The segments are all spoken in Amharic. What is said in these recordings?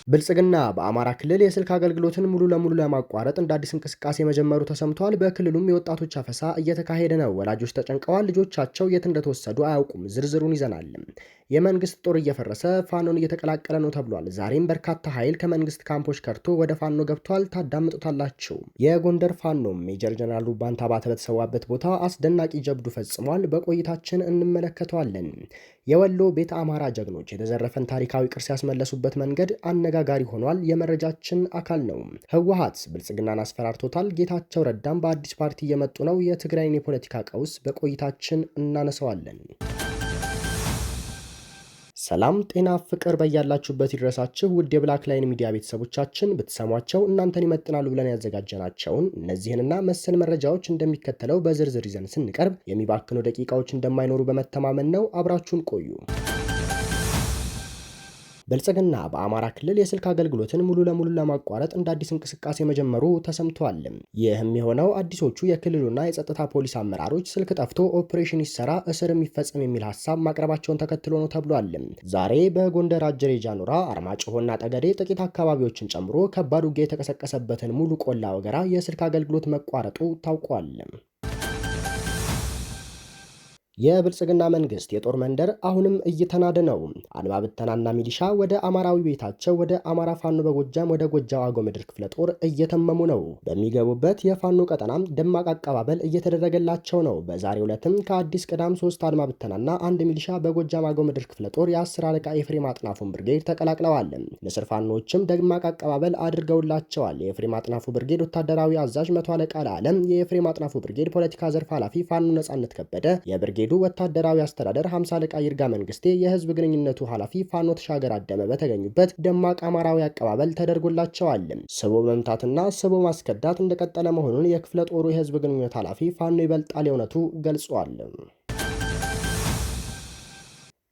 ብልጽግና በአማራ ክልል የስልክ አገልግሎትን ሙሉ ለሙሉ ለማቋረጥ እንደ አዲስ እንቅስቃሴ መጀመሩ ተሰምቷል። በክልሉም የወጣቶች አፈሳ እየተካሄደ ነው። ወላጆች ተጨንቀዋል። ልጆቻቸው የት እንደተወሰዱ አያውቁም። ዝርዝሩን ይዘናል። የመንግስት ጦር እየፈረሰ ፋኖን እየተቀላቀለ ነው ተብሏል። ዛሬም በርካታ ኃይል ከመንግስት ካምፖች ከርቶ ወደ ፋኖ ገብቷል። ታዳምጡታላችሁ። የጎንደር ፋኖም ሜጀር ጀነራል ባንታ ባተ በተሰዋበት ቦታ አስደናቂ ጀብዱ ፈጽሟል። በቆይታችን እንመለከተዋለን። የወሎ ቤተ አማራ ጀግኖች የተዘረፈን ታሪካዊ ቅርስ ያስመለሱበት መንገድ አነጋጋሪ ሆኗል። የመረጃችን አካል ነው። ህወሓት ብልጽግናን አስፈራርቶታል። ጌታቸው ረዳም በአዲስ ፓርቲ እየመጡ ነው። የትግራይን የፖለቲካ ቀውስ በቆይታችን እናነሳዋለን። ሰላም ጤና ፍቅር በያላችሁበት ይድረሳችሁ። ውድ የብላክ ላይን ሚዲያ ቤተሰቦቻችን ብትሰሟቸው እናንተን ይመጥናሉ ብለን ያዘጋጀናቸውን እነዚህንና መሰል መረጃዎች እንደሚከተለው በዝርዝር ይዘን ስንቀርብ የሚባክኑ ደቂቃዎች እንደማይኖሩ በመተማመን ነው። አብራችሁን ቆዩ። ብልጽግና በአማራ ክልል የስልክ አገልግሎትን ሙሉ ለሙሉ ለማቋረጥ እንደ አዲስ እንቅስቃሴ መጀመሩ ተሰምቷል። ይህም የሆነው አዲሶቹ የክልሉና የጸጥታ ፖሊስ አመራሮች ስልክ ጠፍቶ ኦፕሬሽን ይሰራ እስር የሚፈጸም የሚል ሀሳብ ማቅረባቸውን ተከትሎ ነው ተብሏል። ዛሬ በጎንደር አጀሬ ጃኑራ፣ አርማጭሆና ጠገዴ ጥቂት አካባቢዎችን ጨምሮ ከባድ ውጊያ የተቀሰቀሰበትን ሙሉ ቆላ ወገራ የስልክ አገልግሎት መቋረጡ ታውቋል። የብልጽግና መንግስት የጦር መንደር አሁንም እየተናደ ነው። አድማ ብተናና ሚሊሻ ወደ አማራዊ ቤታቸው ወደ አማራ ፋኖ በጎጃም ወደ ጎጃው አገው ምድር ክፍለ ጦር እየተመሙ ነው። በሚገቡበት የፋኖ ቀጠናም ደማቅ አቀባበል እየተደረገላቸው ነው። በዛሬው ዕለትም ከአዲስ ቅዳም 3 አድማ ብተናና አንድ ሚሊሻ በጎጃም አገው ምድር ክፍለ ጦር የ10 አለቃ ኤፍሬም አጥናፉን ብርጌድ ተቀላቅለዋል። ንስር ፋኖችም ደማቅ አቀባበል አድርገውላቸዋል። የኤፍሬም አጥናፉ ብርጌድ ወታደራዊ አዛዥ 100 አለቃ ለዓለም፣ የኤፍሬም አጥናፉ ብርጌድ ፖለቲካ ዘርፍ ኃላፊ ፋኖ ነጻነት ከበደ፣ የብርጌዱ ወታደራዊ አስተዳደር 50 አለቃ ይርጋ መንግስቴ፣ የህዝብ ግንኙነቱ ኃላፊ ፋኖ ተሻገር አደመ በተገኙበት ደማቅ አማራዊ አቀባበል ተደርጎላቸዋል። ስቦ መምታትና ስቦ ማስከዳት እንደቀጠለ መሆኑን የክፍለ ጦሩ የህዝብ ግንኙነት ኃላፊ ፋኖ ይበልጣል የእውነቱ ገልጿል።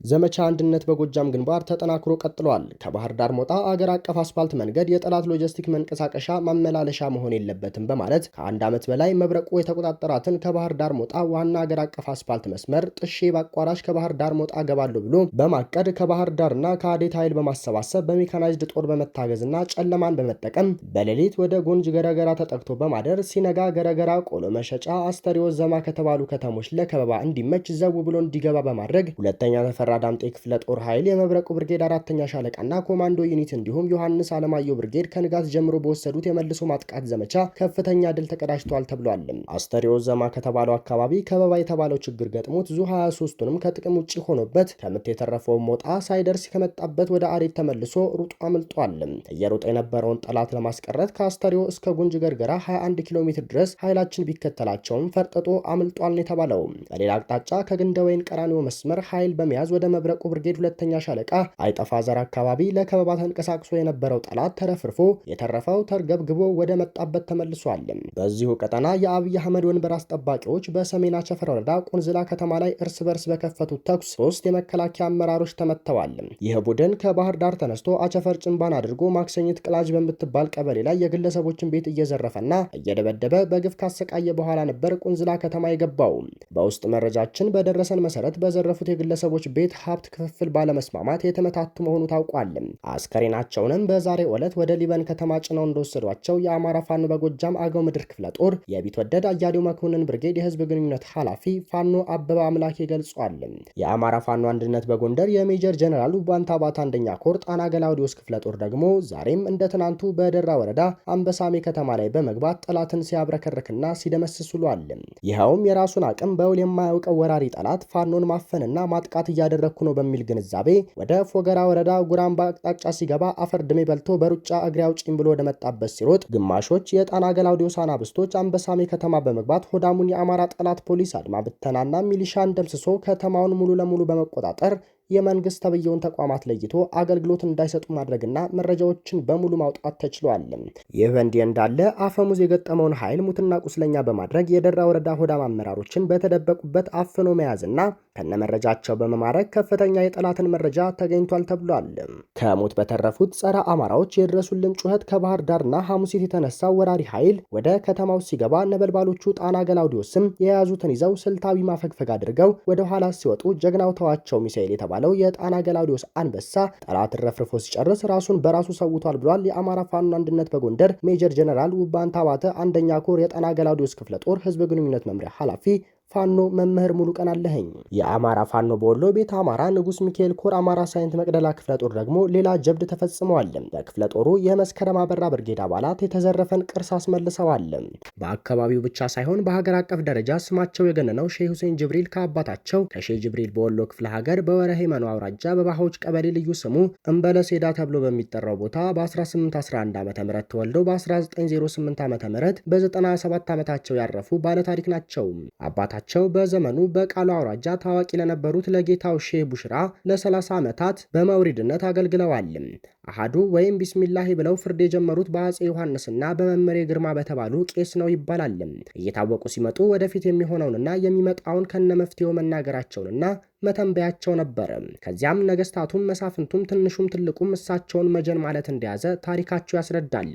ዘመቻ አንድነት በጎጃም ግንባር ተጠናክሮ ቀጥሏል። ከባህር ዳር ሞጣ አገር አቀፍ አስፓልት መንገድ የጠላት ሎጂስቲክ መንቀሳቀሻ ማመላለሻ መሆን የለበትም በማለት ከአንድ ዓመት በላይ መብረቁ የተቆጣጠራትን ከባህር ዳር ሞጣ ዋና አገር አቀፍ አስፓልት መስመር ጥሼ በአቋራጭ ከባህር ዳር ሞጣ ገባለሁ ብሎ በማቀድ ከባህር ዳርና ከአዴት ኃይል በማሰባሰብ በሜካናይዝድ ጦር በመታገዝና ጨለማን በመጠቀም በሌሊት ወደ ጎንጅ ገረገራ ተጠቅቶ በማደር ሲነጋ ገረገራ ቆሎ መሸጫ አስተሪዮ ዘማ ከተባሉ ከተሞች ለከበባ እንዲመች ዘው ብሎ እንዲገባ በማድረግ ሁለተኛ ተፈራ ዳምጤ ክፍለ ጦር ኃይል የመብረቁ ብርጌድ 4ኛ ሻለቃና ኮማንዶ ዩኒት እንዲሁም ዮሐንስ አለማየሁ ብርጌድ ከንጋት ጀምሮ በወሰዱት የመልሶ ማጥቃት ዘመቻ ከፍተኛ ድል ተቀዳጅቷል ተብሏል። አስተሪዮ ዘማ ከተባለው አካባቢ ከበባ የተባለው ችግር ገጥሞት ዙ 23ቱንም ከጥቅም ውጪ ሆኖበት ከምት የተረፈው ሞጣ ሳይደርስ ከመጣበት ወደ አሬት ተመልሶ ሩጦ አምልጧል። እየሮጠ የነበረውን ጠላት ለማስቀረት ከአስተሪዮ እስከ ጉንጅ ገርገራ 21 ኪሎ ሜትር ድረስ ኃይላችን ቢከተላቸውም ፈርጥጦ አምልጧል ነው የተባለው። በሌላ አቅጣጫ ከግንደወይን ቀራኒዮ መስመር ኃይል በመያዝ ወደ መብረቁ ብርጌድ 2ኛ ሻለቃ አይጠፋ ዘር አካባቢ ለከበባ ተንቀሳቅሶ የነበረው ጠላት ተረፍርፎ የተረፈው ተርገብግቦ ወደ መጣበት ተመልሷል። በዚሁ ቀጠና የአብይ አህመድ ወንበር አስጠባቂዎች በሰሜን አቸፈር ወረዳ ቁንዝላ ከተማ ላይ እርስ በርስ በከፈቱት ተኩስ 3 የመከላከያ አመራሮች ተመተዋል። ይህ ቡድን ከባህር ዳር ተነስቶ አቸፈር ጭንባን አድርጎ ማክሰኝት ቅላጅ በምትባል ቀበሌ ላይ የግለሰቦችን ቤት እየዘረፈና እየደበደበ በግፍ ካሰቃየ በኋላ ነበር ቁንዝላ ከተማ የገባው። በውስጥ መረጃችን በደረሰን መሰረት በዘረፉት የግለሰቦች ቤት ሀብት ክፍፍል ባለመስማማት የተመታቱ መሆኑ ታውቋል። አስከሬናቸውንም በዛሬው ዕለት ወደ ሊበን ከተማ ጭነው እንደወሰዷቸው የአማራ ፋኖ በጎጃም አገው ምድር ክፍለ ጦር የቢትወደድ አያሌው መኮንን ብርጌድ የህዝብ ግንኙነት ኃላፊ ፋኖ አበባ አምላኬ ገልጿል። የአማራ ፋኖ አንድነት በጎንደር የሜጀር ጀነራል ባንታ ባታ 1ኛ ኮር ጣና ገላውዲዮስ ክፍለ ጦር ደግሞ ዛሬም እንደ ትናንቱ በደራ ወረዳ አንበሳሜ ከተማ ላይ በመግባት ጠላትን ሲያብረከርክና ሲደመስስ ውሏል። ይኸውም የራሱን አቅም በውል የማያውቀው ወራሪ ጠላት ፋኖን ማፈንና ማጥቃት እያደረኩ ነው በሚል ግንዛቤ ወደ ፎገራ ወረዳ ጉራምባ አቅጣጫ ሲገባ አፈር ድሜ በልቶ በሩጫ እግሬ አውጪኝ ብሎ ወደ መጣበት ሲሮጥ፣ ግማሾች የጣና ገላውዲዮስ አናብስቶች አንበሳሜ ከተማ በመግባት ሆዳሙን የአማራ ጠላት ፖሊስ አድማ ብተናና ሚሊሻን ደምስሶ ከተማውን ሙሉ ለሙሉ በመቆጣጠር የመንግስት ተብየውን ተቋማት ለይቶ አገልግሎት እንዳይሰጡ ማድረግና መረጃዎችን በሙሉ ማውጣት ተችሏል። ይህ በእንዲህ እንዳለ አፈሙዝ የገጠመውን ኃይል ሙትና ቁስለኛ በማድረግ የደራ ወረዳ ሆዳም አመራሮችን በተደበቁበት አፍኖ መያዝና ከነመረጃቸው በመማረክ ከፍተኛ የጠላትን መረጃ ተገኝቷል ተብሏል። ከሞት በተረፉት ጸረ አማራዎች የድረሱልን ጩኸት ከባህር ዳርና ሐሙሲት የተነሳው ወራሪ ኃይል ወደ ከተማው ሲገባ ነበልባሎቹ ጣና ገላውዲዮስም የያዙትን ይዘው ስልታዊ ማፈግፈግ አድርገው ወደ ኋላ ሲወጡ ጀግናው ተዋቸው ሚሳኤል የተባለ የተባለው የጣና ገላውዲዮስ አንበሳ ጠላትን ረፍርፎ ሲጨርስ ራሱን በራሱ ሰውቷል ብሏል። የአማራ ፋኖ አንድነት በጎንደር ሜጀር ጀነራል ውባንታ ባተ አንደኛ ኮር የጣና ገላውዲዮስ ክፍለ ጦር ህዝብ ግንኙነት መምሪያ ኃላፊ ፋኖ መምህር ሙሉቀን አለኸኝ። የአማራ ፋኖ በወሎ ቤተ አማራ ንጉስ ሚካኤል ኮር አማራ ሳይንት መቅደላ ክፍለ ጦር ደግሞ ሌላ ጀብድ ተፈጽመዋል። በክፍለ ጦሩ የመስከረም አበራ ብርጌድ አባላት የተዘረፈን ቅርስ አስመልሰዋል። በአካባቢው ብቻ ሳይሆን በሀገር አቀፍ ደረጃ ስማቸው የገነነው ሼህ ሁሴን ጅብሪል ከአባታቸው ከሼህ ጅብሪል በወሎ ክፍለ ሀገር በወረሄ መኖ አውራጃ በባሆች ቀበሌ ልዩ ስሙ እምበለሴዳ ተብሎ በሚጠራው ቦታ በ1811 ዓ.ም ተወልደው በ1908 ዓ.ም በ97 ዓመታቸው ያረፉ ባለታሪክ ናቸው። አባታቸው በዘመኑ በቃሉ አውራጃ ታዋቂ ለነበሩት ለጌታው ሼህ ቡሽራ ለ30 ዓመታት በመውሪድነት አገልግለዋል። አሃዱ ወይም ቢስሚላህ ብለው ፍርድ የጀመሩት በአጼ ዮሐንስና በመመሬ ግርማ በተባሉ ቄስ ነው ይባላል። እየታወቁ ሲመጡ ወደፊት የሚሆነውንና የሚመጣውን ከነመፍትሄው መናገራቸውንና መተንበያቸው ነበር። ከዚያም ነገስታቱም መሳፍንቱም ትንሹም ትልቁም እሳቸውን መጀን ማለት እንደያዘ ታሪካቸው ያስረዳል።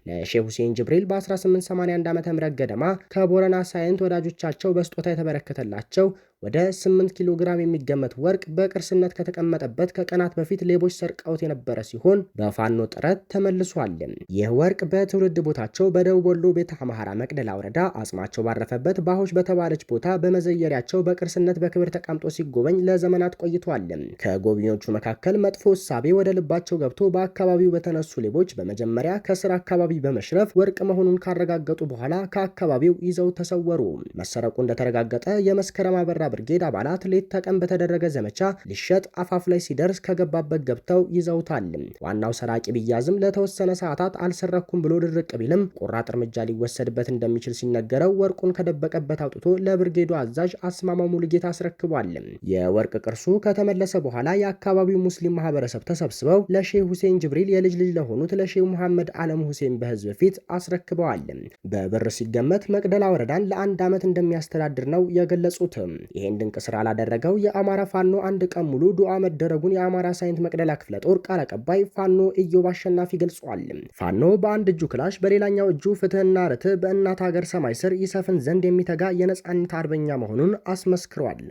ለሼህ ሁሴን ጅብሪል በ1881 ዓ.ም ገደማ ከቦረና ሳይንት ወዳጆቻቸው በስጦታ የተበረከተላቸው ወደ 8 ኪሎ ግራም የሚገመት ወርቅ በቅርስነት ከተቀመጠበት ከቀናት በፊት ሌቦች ሰርቀውት የነበረ ሲሆን በፋኖ ጥረት ተመልሷል። ይህ ወርቅ በትውልድ ቦታቸው በደቡብ ወሎ ቤተ አማራ መቅደላ ወረዳ አጽማቸው ባረፈበት ባሆች በተባለች ቦታ በመዘየሪያቸው በቅርስነት በክብር ተቀምጦ ሲጎበኝ ለዘመናት ቆይቷል። ከጎብኚዎቹ መካከል መጥፎ እሳቤ ወደ ልባቸው ገብቶ በአካባቢው በተነሱ ሌቦች በመጀመሪያ ከስር አካባቢ በመሽረፍ ወርቅ መሆኑን ካረጋገጡ በኋላ ከአካባቢው ይዘው ተሰወሩ። መሰረቁ እንደተረጋገጠ የመስከረም አበራ ብርጌድ አባላት ሌት ተቀን በተደረገ ዘመቻ ሊሸጥ አፋፍ ላይ ሲደርስ ከገባበት ገብተው ይዘውታል። ዋናው ሰራቂ ቢያዝም ለተወሰነ ሰዓታት አልሰረኩም ብሎ ድርቅ ቢልም ቆራጥ እርምጃ ሊወሰድበት እንደሚችል ሲነገረው ወርቁን ከደበቀበት አውጥቶ ለብርጌዱ አዛዥ አስማማው ሙሉጌታ አስረክቧል። የወርቅ ቅርሱ ከተመለሰ በኋላ የአካባቢው ሙስሊም ማህበረሰብ ተሰብስበው ለሼህ ሁሴን ጅብሪል የልጅ ልጅ ለሆኑት ለሼህ መሐመድ አለም ሁሴን በህዝብ ፊት አስረክበዋል። በብር ሲገመት መቅደላ ወረዳን ለ1 ዓመት እንደሚያስተዳድር ነው የገለጹት። ይህን ድንቅ ስራ ላደረገው የአማራ ፋኖ አንድ ቀን ሙሉ ዱዓ መደረጉን የአማራ ሳይንት መቅደላ ክፍለ ጦር ቃል አቀባይ ፋኖ ኢዮብ አሸናፊ ገልጿል። ፋኖ በአንድ እጁ ክላሽ በሌላኛው እጁ ፍትህና ርትዕ በእናት ሀገር ሰማይ ስር ይሰፍን ዘንድ የሚተጋ የነጻነት አርበኛ መሆኑን አስመስክሯል።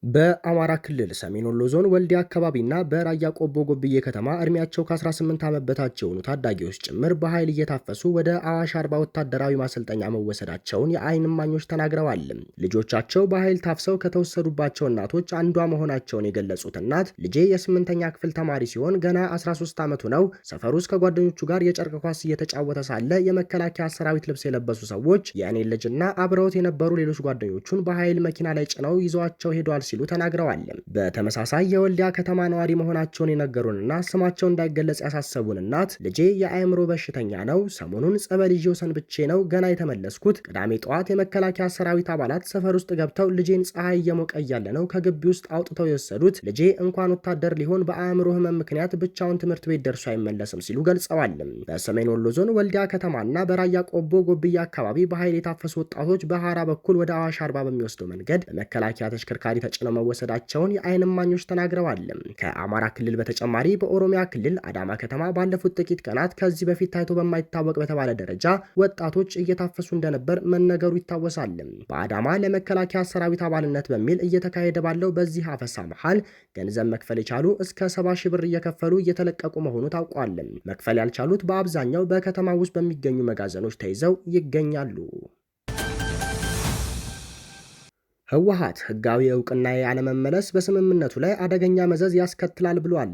በአማራ ክልል ሰሜን ወሎ ዞን ወልዲያ አካባቢና በራያ ቆቦ ጎብዬ ከተማ እድሜያቸው ከ18 ዓመት በታች የሆኑ ታዳጊዎች ጭምር በኃይል እየታፈሱ ወደ አዋሽ አርባ ወታደራዊ ማሰልጠኛ መወሰዳቸውን የዓይን እማኞች ተናግረዋል። ልጆቻቸው በኃይል ታፍሰው ከተወሰዱባቸው እናቶች አንዷ መሆናቸውን የገለጹት እናት ልጄ የ8ኛ ክፍል ተማሪ ሲሆን ገና 13 ዓመቱ ነው። ሰፈር ውስጥ ከጓደኞቹ ጋር የጨርቅ ኳስ እየተጫወተ ሳለ የመከላከያ ሰራዊት ልብስ የለበሱ ሰዎች የእኔን ልጅና አብረውት የነበሩ ሌሎች ጓደኞቹን በኃይል መኪና ላይ ጭነው ይዘዋቸው ሄደዋል ሲሉ ተናግረዋል። በተመሳሳይ የወልዲያ ከተማ ነዋሪ መሆናቸውን የነገሩንና ስማቸው እንዳይገለጽ ያሳሰቡን እናት ልጄ የአእምሮ በሽተኛ ነው። ሰሞኑን ጸበል ይዤው ሰንብቼ ነው ገና የተመለስኩት። ቅዳሜ ጠዋት የመከላከያ ሰራዊት አባላት ሰፈር ውስጥ ገብተው ልጄን ፀሐይ እየሞቀ እያለ ነው ከግቢ ውስጥ አውጥተው የወሰዱት። ልጄ እንኳን ወታደር ሊሆን በአእምሮ ህመም ምክንያት ብቻውን ትምህርት ቤት ደርሶ አይመለስም ሲሉ ገልጸዋል። በሰሜን ወሎ ዞን ወልዲያ ከተማና በራያ ቆቦ ጎብዬ አካባቢ በኃይል የታፈሱ ወጣቶች በሐራ በኩል ወደ አዋሽ አርባ በሚወስደው መንገድ በመከላከያ ተሽከርካሪ ተጭነው መወሰዳቸውን የዓይን እማኞች ተናግረዋል። ከአማራ ክልል በተጨማሪ በኦሮሚያ ክልል አዳማ ከተማ ባለፉት ጥቂት ቀናት ከዚህ በፊት ታይቶ በማይታወቅ በተባለ ደረጃ ወጣቶች እየታፈሱ እንደነበር መነገሩ ይታወሳል። በአዳማ ለመከላከያ ሰራዊት አባልነት በሚል እየተካሄደ ባለው በዚህ አፈሳ መሃል ገንዘብ መክፈል የቻሉ እስከ 70 ሺህ ብር እየከፈሉ እየተለቀቁ መሆኑ ታውቋል። መክፈል ያልቻሉት በአብዛኛው በከተማ ውስጥ በሚገኙ መጋዘኖች ተይዘው ይገኛሉ። ህወሓት ህጋዊ እውቅና ያለመመለስ በስምምነቱ ላይ አደገኛ መዘዝ ያስከትላል ብሏል።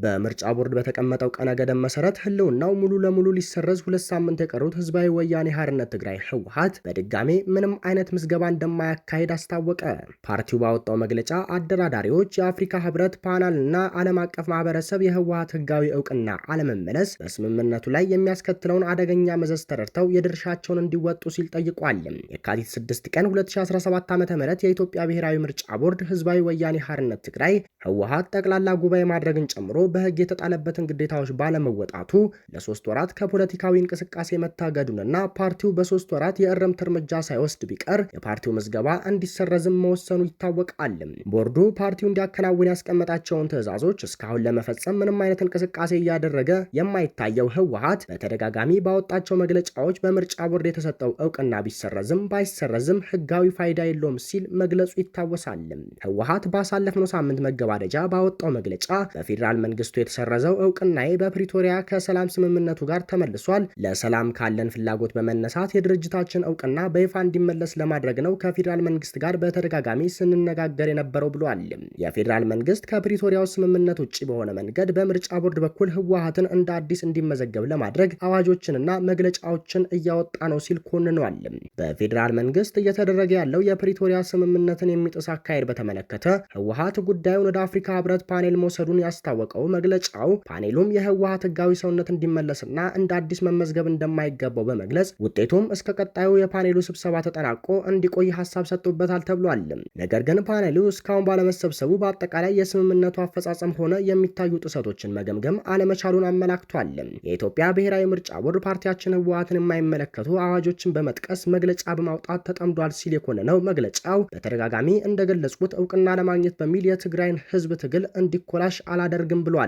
በምርጫ ቦርድ በተቀመጠው ቀነ ገደብ መሰረት ህልውናው ሙሉ ለሙሉ ሊሰረዝ 2 ሳምንት የቀሩት ህዝባዊ ወያኔ ሓርነት ትግራይ ህወሓት በድጋሜ ምንም አይነት ምዝገባ እንደማያካሄድ አስታወቀ። ፓርቲው ባወጣው መግለጫ አደራዳሪዎች የአፍሪካ ህብረት ፓናል እና ዓለም አቀፍ ማህበረሰብ የህወሓት ህጋዊ እውቅና አለመመለስ በስምምነቱ ላይ የሚያስከትለውን አደገኛ መዘዝ ተረድተው የድርሻቸውን እንዲወጡ ሲል ጠይቋል። የካቲት 6 ቀን 2017 ዓ.ም የኢትዮጵያ ብሔራዊ ምርጫ ቦርድ ህዝባዊ ወያኔ ሓርነት ትግራይ ህወሓት ጠቅላላ ጉባኤ ማድረግን ጨምሮ በህግ የተጣለበትን ግዴታዎች ባለመወጣቱ ለ3 ወራት ከፖለቲካዊ እንቅስቃሴ መታገዱንና ፓርቲው በ3 ወራት የእርምት እርምጃ ሳይወስድ ቢቀር የፓርቲው ምዝገባ እንዲሰረዝም መወሰኑ ይታወቃል። ቦርዱ ፓርቲው እንዲያከናውን ያስቀመጣቸውን ትዕዛዞች እስካሁን ለመፈጸም ምንም አይነት እንቅስቃሴ እያደረገ የማይታየው ህወሓት በተደጋጋሚ ባወጣቸው መግለጫዎች በምርጫ ቦርድ የተሰጠው እውቅና ቢሰረዝም ባይሰረዝም ህጋዊ ፋይዳ የለውም ሲል መግለጹ ይታወሳል። ህወሓት ባሳለፍነው ሳምንት መገባደጃ ባወጣው መግለጫ በፌዴራል መንግስቱ የተሰረዘው እውቅናዬ በፕሪቶሪያ ከሰላም ስምምነቱ ጋር ተመልሷል። ለሰላም ካለን ፍላጎት በመነሳት የድርጅታችን እውቅና በይፋ እንዲመለስ ለማድረግ ነው ከፌዴራል መንግስት ጋር በተደጋጋሚ ስንነጋገር የነበረው ብሏል። የፌዴራል መንግስት ከፕሪቶሪያው ስምምነት ውጭ በሆነ መንገድ በምርጫ ቦርድ በኩል ህወሓትን እንደ አዲስ እንዲመዘገብ ለማድረግ አዋጆችንና መግለጫዎችን እያወጣ ነው ሲል ኮንኗል። በፌዴራል መንግስት እየተደረገ ያለው የፕሪቶሪያ ስምምነትን የሚጥስ አካሄድ በተመለከተ ህወሓት ጉዳዩን ወደ አፍሪካ ህብረት ፓኔል መውሰዱን ያስታወቀው መግለጫው ፓኔሉም የህወሓት ህጋዊ ሰውነት እንዲመለስና እንደ አዲስ መመዝገብ እንደማይገባው በመግለጽ ውጤቱም እስከ ቀጣዩ የፓኔሉ ስብሰባ ተጠናቆ እንዲቆይ ሀሳብ ሰጥቶበታል ተብሏል። ነገር ግን ፓኔሉ እስካሁን ባለመሰብሰቡ በአጠቃላይ የስምምነቱ አፈጻጸም ሆነ የሚታዩ ጥሰቶችን መገምገም አለመቻሉን አመላክቷል። የኢትዮጵያ ብሔራዊ ምርጫ ቦርድ ፓርቲያችን ህወሓትን የማይመለከቱ አዋጆችን በመጥቀስ መግለጫ በማውጣት ተጠምዷል ሲል የኮነነው መግለጫው በተደጋጋሚ እንደገለጹት እውቅና ለማግኘት በሚል የትግራይን ህዝብ ትግል እንዲኮላሽ አላደርግም ብሏል።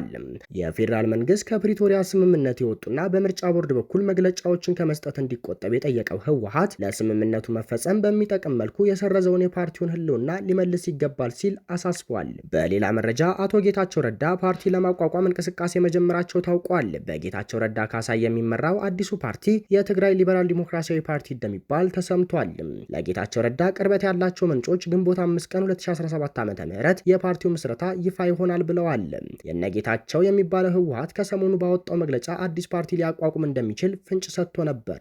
የፌዴራል መንግስት ከፕሪቶሪያ ስምምነት የወጡና በምርጫ ቦርድ በኩል መግለጫዎችን ከመስጠት እንዲቆጠብ የጠየቀው ህወሓት ለስምምነቱ መፈጸም በሚጠቅም መልኩ የሰረዘውን የፓርቲውን ህልውና ሊመልስ ይገባል ሲል አሳስቧል። በሌላ መረጃ አቶ ጌታቸው ረዳ ፓርቲ ለማቋቋም እንቅስቃሴ መጀመራቸው ታውቋል። በጌታቸው ረዳ ካሳይ የሚመራው አዲሱ ፓርቲ የትግራይ ሊበራል ዲሞክራሲያዊ ፓርቲ እንደሚባል ተሰምቷል። ለጌታቸው ረዳ ቅርበት ያላቸው ምንጮች ግንቦት 5 ቀን 2017 ዓ.ም የፓርቲው ምስረታ ይፋ ይሆናል ብለዋል። የነጌታቸው የሚባለው ህወሓት ከሰሞኑ ባወጣው መግለጫ አዲስ ፓርቲ ሊያቋቁም እንደሚችል ፍንጭ ሰጥቶ ነበር።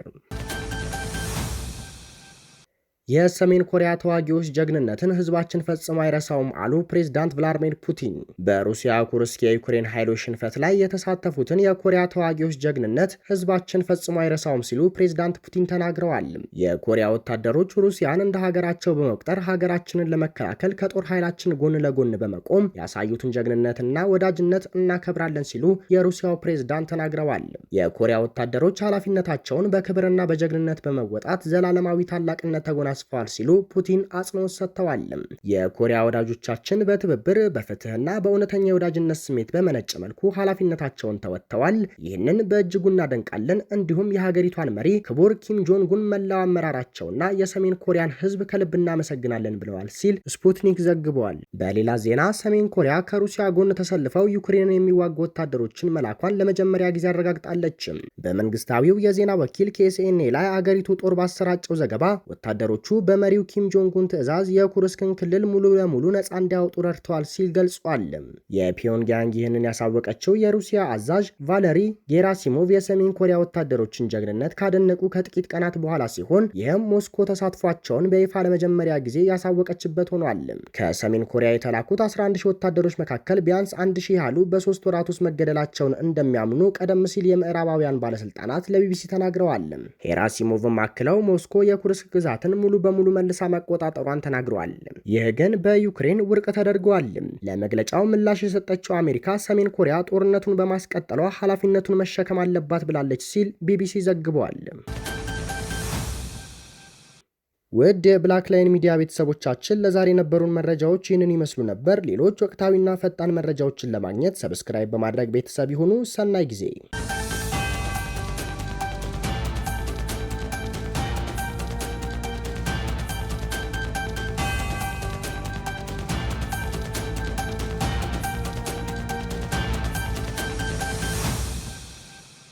የሰሜን ኮሪያ ተዋጊዎች ጀግንነትን ህዝባችን ፈጽሞ አይረሳውም አሉ ፕሬዝዳንት ቭላድሚር ፑቲን። በሩሲያ ኩርስክ የዩክሬን ኃይሎች ሽንፈት ላይ የተሳተፉትን የኮሪያ ተዋጊዎች ጀግንነት ህዝባችን ፈጽሞ አይረሳውም ሲሉ ፕሬዝዳንት ፑቲን ተናግረዋል። የኮሪያ ወታደሮች ሩሲያን እንደ ሀገራቸው በመቁጠር ሀገራችንን ለመከላከል ከጦር ኃይላችን ጎን ለጎን በመቆም ያሳዩትን ጀግንነትና ወዳጅነት እናከብራለን ሲሉ የሩሲያው ፕሬዝዳንት ተናግረዋል። የኮሪያ ወታደሮች ኃላፊነታቸውን በክብርና በጀግንነት በመወጣት ዘላለማዊ ታላቅነት ተጎናጽፈዋል ሲሉ ፑቲን አጽንኦት ሰጥተዋል። የኮሪያ ወዳጆቻችን በትብብር በፍትህና በእውነተኛ የወዳጅነት ስሜት በመነጨ መልኩ ኃላፊነታቸውን ተወጥተዋል። ይህንን በእጅጉ እናደንቃለን። እንዲሁም የሀገሪቷን መሪ ክቡር ኪም ጆንግ ኡን መላው አመራራቸውና የሰሜን ኮሪያን ህዝብ ከልብ እናመሰግናለን ብለዋል ሲል ስፑትኒክ ዘግቧል። በሌላ ዜና ሰሜን ኮሪያ ከሩሲያ ጎን ተሰልፈው ዩክሬንን የሚዋጉ ወታደሮችን መላኳን ለመጀመሪያ ጊዜ አረጋግጣለች። በመንግስታዊው የዜና ወኪል KCNA ላይ አገሪቱ ጦር ባሰራጨው ዘገባ ወታደሮቹ በመሪው ኪም ጆንግ ኡን ትዕዛዝ የኩርስክን ክልል ሙሉ ለሙሉ ነፃ እንዲያወጡ ረድተዋል ሲል ገልጿል። የፒዮንግያንግ ይህንን ያሳወቀችው የሩሲያ አዛዥ ቫለሪ ጌራሲሞቭ የሰሜን ኮሪያ ወታደሮችን ጀግንነት ካደነቁ ከጥቂት ቀናት በኋላ ሲሆን ይህም ሞስኮ ተሳትፏቸውን በይፋ ለመጀመሪያ ጊዜ ያሳወቀችበት ሆኗል። ከሰሜን ኮሪያ የተላኩት 11,000 ወታደሮች መካከል ቢያንስ 1,000 ያህሉ በ3 ወራት ውስጥ መገደላቸውን እንደሚያምኑ ቀደም ሲል የምዕራባውያን ባለስልጣናት ለቢቢሲ ተናግረዋል። ጌራሲሞቭም አክለው ሞስኮ የኩርስክ ግዛትን ሙሉ በሙሉ መልሳ መቆጣጠሯን ተናግረዋል። ይህ ግን በዩክሬን ውድቅ ተደርጓል። ለመግለጫው ምላሽ የሰጠችው አሜሪካ ሰሜን ኮሪያ ጦርነቱን በማስቀጠሏ ኃላፊነቱን መሸከም አለባት ብላለች ሲል ቢቢሲ ዘግቧል። ውድ የብላክ ላይን ሚዲያ ቤተሰቦቻችን ለዛሬ የነበሩን መረጃዎች ይህንን ይመስሉ ነበር። ሌሎች ወቅታዊና ፈጣን መረጃዎችን ለማግኘት ሰብስክራይብ በማድረግ ቤተሰብ ይሁኑ። ሰናይ ጊዜ